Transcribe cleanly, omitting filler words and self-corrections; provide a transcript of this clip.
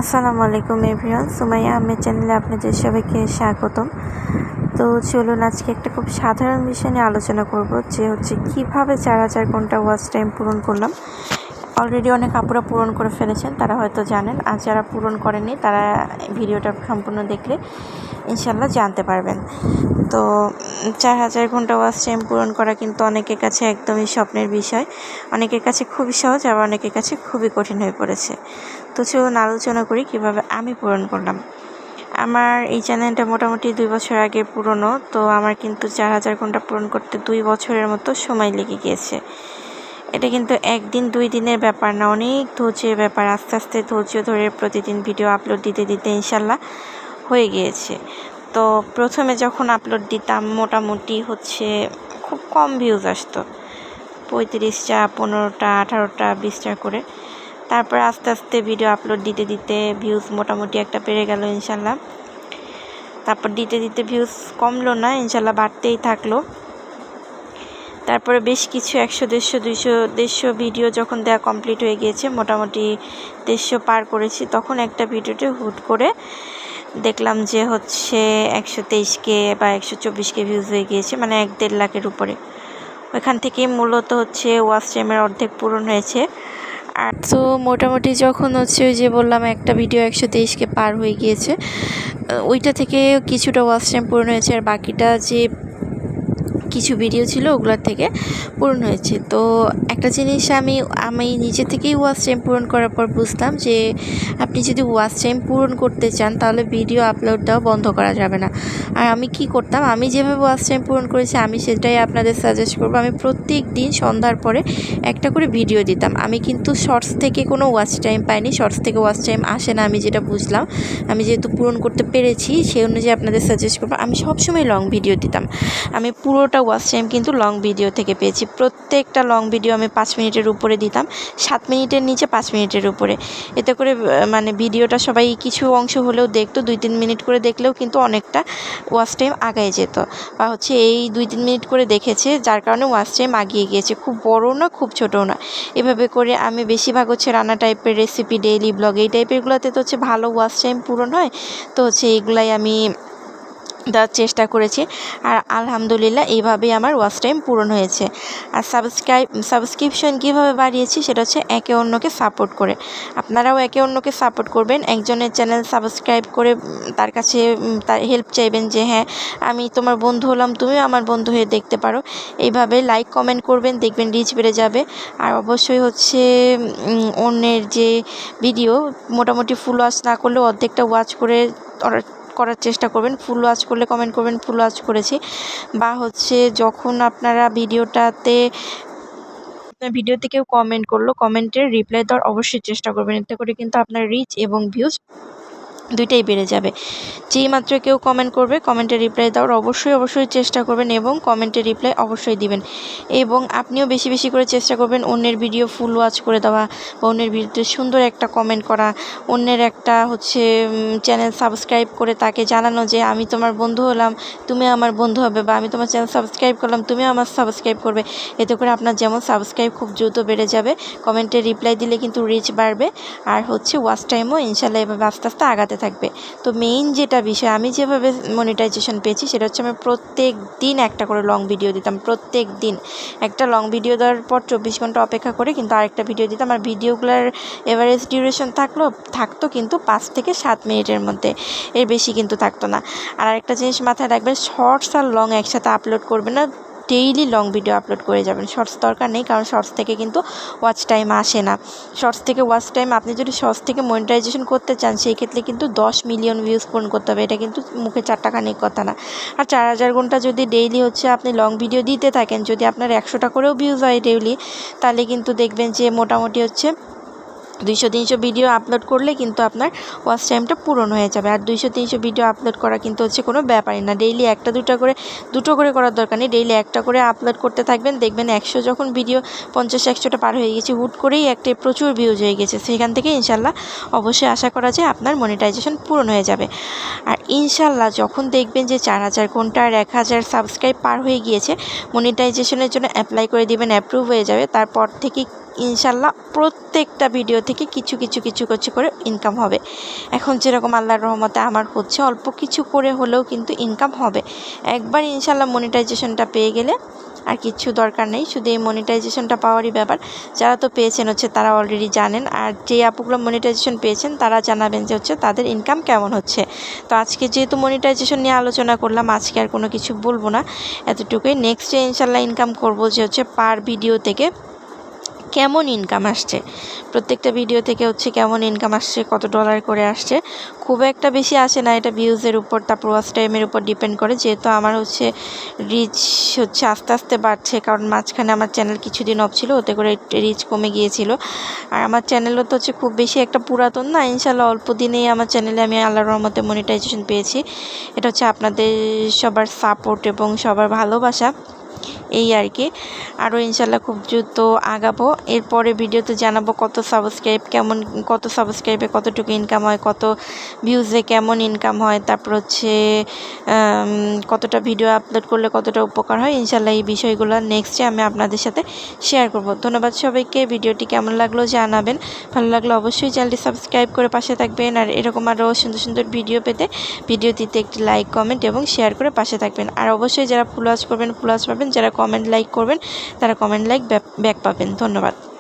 আসসালামু আলাইকুম এভরিওয়ান, সুমাইয়া আহমেদ চ্যানেলে আপনাদের সবাইকে স্বাগতম। তো চলুন আজকে একটা খুব সাধারণ বিষয় নিয়ে আলোচনা করব, যে হচ্ছে কীভাবে 4000 ঘন্টা ওয়াচ টাইম পূরণ করলাম। অলরেডি অনেক আপুরা পূরণ করে ফেলেছেন, তারা হয়তো জানেন, আর যারা পূরণ করেনি তারা ভিডিওটা সম্পূর্ণ দেখলে ইনশাল্লাহ জানতে পারবেন। তো 4000 ঘন্টা ওয়াচ টাইম পূরণ করা কিন্তু অনেকের কাছে একদমই স্বপ্নের বিষয়, অনেকের কাছে খুবই সহজ, আবার অনেকের কাছে খুবই কঠিন হয়ে পড়েছে। তো চলুন আলোচনা করি কীভাবে আমি পূরণ করলাম। আমার এই চ্যানেলটা মোটামুটি 2 বছর আগে পুরনো, তো আমার কিন্তু 4000 ঘন্টা পূরণ করতে 2 বছরের মতো সময় লেগে গিয়েছে। এটা কিন্তু একদিন 2 দিনের ব্যাপার না, অনেক ধৈর্যের ব্যাপার। আস্তে আস্তে ধৈর্য ধরে প্রতিদিন ভিডিও আপলোড দিতে দিতে ইনশাল্লাহ হয়ে গিয়েছে। তো প্রথমে যখন আপলোড দিতাম মোটামুটি খুব কম ভিউজ আসতো, 35টা, 15টা, 18টা, 20টা করে। তারপর আস্তে আস্তে ভিডিও আপলোড দিতে দিতে ভিউজ মোটামুটি একটা বেড়ে গেল ইনশাল্লাহ। তারপর দিতে দিতে ভিউজ কমলো না, ইনশাল্লাহ বাড়তেই থাকলো। তারপরে বেশ কিছু 100, 150, 200, 150 ভিডিও যখন দেওয়া কমপ্লিট হয়ে গিয়েছে, মোটামুটি 150 পার করেছি, তখন একটা ভিডিওতে হুট করে দেখলাম যে 123K বা 124K ভিউজ হয়ে গিয়েছে, মানে 1-1.5 লাখের উপরে। ওইখান থেকে মূলত ওয়াচ টাইমের অর্ধেক পূরণ হয়েছে। আর তো মোটামুটি যখন ওই যে বললাম একটা ভিডিও 123K পার হয়ে গিয়েছে, ওইটা থেকে কিছুটা ওয়াচ টাইম পূরণ হয়েছে, আর বাকিটা যে কিছু ভিডিও ছিল ওগুলোর থেকে পূরণ হয়েছে। তো একটা জিনিস আমি নিজে থেকেই ওয়াচ টাইম পূরণ করার পর বুঝতাম যে আপনি যদি ওয়াচ টাইম পূরণ করতে চান তাহলে ভিডিও আপলোড দেওয়া বন্ধ করা যাবে না। আর আমি কি করতাম, আমি যেভাবে ওয়াচ টাইম পূরণ করেছি আমি সেটাই আপনাদের সাজেস্ট করবো। আমি প্রত্যেক দিন সন্ধ্যার পরে একটা করে ভিডিও দিতাম। আমি কিন্তু শর্টস থেকে কোনো ওয়াচ টাইম পাইনি, শর্টস থেকে ওয়াচ টাইম আসে না, আমি যেটা বুঝলাম। আমি যেহেতু পূরণ করতে পেরেছি সেই অনুযায়ী আপনাদের সাজেস্ট করবো। আমি সবসময় লং ভিডিও দিতাম, আমি পুরোটা ওয়াচ টাইম কিন্তু লং ভিডিও থেকে পেয়েছি। প্রত্যেকটা লং ভিডিও আমি 5 মিনিটের উপরে দিতাম, 7 মিনিটের নিচে 5 মিনিটের উপরে। এতে করে মানে ভিডিওটা সবাই কিছু অংশ হলেও দেখতো, 2-3 মিনিট করে দেখলেও কিন্তু অনেকটা ওয়াচ টাইম আগায় যেত, বা এই 2-3 মিনিট করে দেখেছে, যার কারণে ওয়াচ টাইম আগিয়ে গিয়েছে। খুব বড় না, খুব ছোটও না। এভাবে করে আমি বেশিরভাগ রান্না টাইপের রেসিপি, ডেইলি ব্লগ, এই টাইপেরগুলোতে তো ভালো ওয়াচ টাইম পূরণ হয়। তো এইগুলাই আমি দেওয়ার চেষ্টা করেছি, আর আলহামদুলিল্লাহ এইভাবেই আমার ওয়াচ টাইম পূরণ হয়েছে। আর সাবস্ক্রিপশন কীভাবে বাড়িয়েছি সেটা একে অন্যকে সাপোর্ট করে। আপনারাও একে অন্যকে সাপোর্ট করবেন, একজনের চ্যানেল সাবস্ক্রাইব করে তার কাছে তার হেল্প চাইবেন যে হ্যাঁ আমি তোমার বন্ধু হলাম, তুমিও আমার বন্ধু হয়ে দেখতে পারো। এইভাবে লাইক কমেন্ট করবেন, দেখবেন রিচ বেড়ে যাবে। আর অবশ্যই অন্যের যে ভিডিও মোটামুটি ফুল ওয়াচ না করলেও অর্ধেকটা ওয়াচ করার চেষ্টা করবেন। ফুল ওয়াচ করলে কমেন্ট করবেন ফুল ওয়াচ করেছি, বা যখন আপনারা ভিডিওতে কেউ কমেন্ট করলো, কমেন্টের রিপ্লাই দেওয়ার অবশ্যই চেষ্টা করবেন। এতে করে কিন্তু আপনার রিচ এবং ভিউজ দুইটাই বেড়ে যাবে। যেই মাত্র কেউ কমেন্ট করবে কমেন্টে রিপ্লাই দেওয়ার অবশ্যই চেষ্টা করবেন, এবং কমেন্টে রিপ্লাই অবশ্যই দিবেন। এবং আপনিও বেশি বেশি করে চেষ্টা করবেন অন্যের ভিডিও ফুল ওয়াচ করে দেওয়া, বা অন্যের ভিডিওতে সুন্দর একটা কমেন্ট করা, অন্যের একটা চ্যানেল সাবস্ক্রাইব করে তাকে জানানো যে আমি তোমার বন্ধু হলাম, তুমি আমার বন্ধু হবে, বা আমি তোমার চ্যানেল সাবস্ক্রাইব করলাম, তুমি আমার সাবস্ক্রাইব করবে। এতে করে আপনার যেমন সাবস্ক্রাইব খুব দ্রুত বেড়ে যাবে, কমেন্টে রিপ্লাই দিলে কিন্তু রিচ বাড়বে, আর ওয়াচ টাইমও ইনশাল্লাহ এভাবে আস্তে আস্তে আগাতে থাকবে। তো মেইন যেটা বিষয়, আমি যেভাবে মনিটাইজেশন পেয়েছি সেটা আমি প্রত্যেক দিন একটা করে লং ভিডিও দিতাম। প্রত্যেক দিন একটা লং ভিডিও দেওয়ার পর 24 ঘন্টা অপেক্ষা করে কিন্তু আরেকটা ভিডিও দিতাম। আর ভিডিওগুলোর এভারেজ ডিউরেশন থাকতো কিন্তু 5 থেকে 7 মিনিটের মধ্যে, এর বেশি কিন্তু থাকতো না। আর আরেকটা জিনিস মাথায় রাখবেন, শর্টস আর লং একসাথে আপলোড করবেন না, ডেইলি লং ভিডিও আপলোড করে যাবেন। শর্টস দরকার নেই, কারণ শর্টস থেকে কিন্তু ওয়াচ টাইম আসে না। শর্টস থেকে ওয়াচ টাইম, আপনি যদি শর্টস থেকে মনিটাইজেশন করতে চান সেই ক্ষেত্রে কিন্তু 10 মিলিয়ন ভিউজ পূরণ করতে হবে, এটা কিন্তু মুখে চারটাখানিক কথা না। আর 4000 ঘন্টা যদি ডেইলি আপনি লং ভিডিও দিতে থাকেন, যদি আপনার 100টা করেও ভিউজ হয় ডেইলি, তাহলে কিন্তু দেখবেন যে মোটামুটি 200-300 ভিডিও আপলোড করলে কিন্তু আপনার ওয়াচ টাইমটা পূরণ হয়ে যাবে। আর 200-300 ভিডিও আপলোড করা কিন্তু কোনো ব্যাপারই না। ডেইলি দুটো করে করার দরকার নেই, ডেইলি একটা করে আপলোড করতে থাকবেন। দেখবেন 100 যখন ভিডিও 50-100টা পার হয়ে গেছে, হুট করেই প্রচুর ভিউজ হয়ে গেছে, সেখান থেকে ইনশাল্লাহ অবশ্যই আশা করা যায় আপনার মনিটাইজেশন পূরণ হয়ে যাবে। আর ইনশাল্লাহ যখন দেখবেন যে 4000 ঘন্টা আর 1000 সাবস্ক্রাইব পার হয়ে গিয়েছে, মনিটাইজেশনের জন্য অ্যাপ্লাই করে দিবেন, অ্যাপ্রুভ হয়ে যাবে। তারপর থেকে ইনশাল্লাহ প্রত্যেকটা ভিডিও থেকে কিছু কিছু করে ইনকাম হবে। এখন যেরকম আল্লাহর রহমতে আমার হচ্ছে, অল্প কিছু করে হলেও কিন্তু ইনকাম হবে। একবার ইনশাল্লাহ মনিটাইজেশনটা পেয়ে গেলে আর কিছু দরকার নেই, শুধু এই মনিটাইজেশনটা পাওয়ারই ব্যাপার। যারা তো পেয়েছেন হচ্ছে তারা অলরেডি জানেন, আর যে আপুগুলো মনিটাইজেশন পেয়েছেন তারা জানাবেন যে হচ্ছে তাদের ইনকাম কেমন হচ্ছে। তো আজকে যেহেতু মনিটাইজেশন নিয়ে আলোচনা করলাম, আজকে আর কোনো কিছু বলবো না, এতটুকুই। নেক্সটে ইনশাল্লাহ ইনকাম করব যে হচ্ছে পার ভিডিও থেকে কেমন ইনকাম আসছে, প্রত্যেকটা ভিডিও থেকে হচ্ছে কেমন ইনকাম আসছে, কত ডলার করে আসছে। খুব একটা বেশি আসে না, এটা ভিউজের উপর তারপর ওয়াচ টাইমের উপর ডিপেন্ড করে। যেহেতু আমার হচ্ছে রিচ হচ্ছে আস্তে আস্তে বাড়ছে, কারণ মাঝখানে আমার চ্যানেল কিছুদিন অফ ছিল, ওতে করে রিচ কমে গিয়েছিল। আর আমার চ্যানেলও তো হচ্ছে খুব বেশি একটা পুরাতন না, ইনশাল্লাহ অল্প দিনেই আমার চ্যানেলে আমি আল্লাহর রহমতে মনিটাইজেশন পেয়েছি। এটা হচ্ছে আপনাদের সবার সাপোর্ট এবং সবার ভালোবাসা, এই আর কি। আরও ইনশাল্লাহ খুব দ্রুত আগাবো। এরপরে ভিডিওতে জানাবো কত সাবস্ক্রাইবে কতটুকু ইনকাম হয়, কত ভিউজে কেমন ইনকাম হয়, তারপর হচ্ছে কতটা ভিডিও আপলোড করলে কতটা উপকার হয়। ইনশাল্লাহ এই বিষয়গুলো নেক্সটে আমি আপনাদের সাথে শেয়ার করব। ধন্যবাদ সবাইকে। ভিডিওটি কেমন লাগলো জানাবেন, ভালো লাগলে অবশ্যই চ্যানেলটি সাবস্ক্রাইব করে পাশে থাকবেন। আর এরকম আরও সুন্দর ভিডিও পেতে ভিডিওটিতে একটি লাইক, কমেন্ট এবং শেয়ার করে পাশে থাকবেন। আর অবশ্যই যারা ফুল ওয়াচ করবেন ফুল ওয়াচ পাবেন, যারা কমেন্ট লাইক করবেন তারা কমেন্ট লাইক ব্যাক পাবেন। ধন্যবাদ।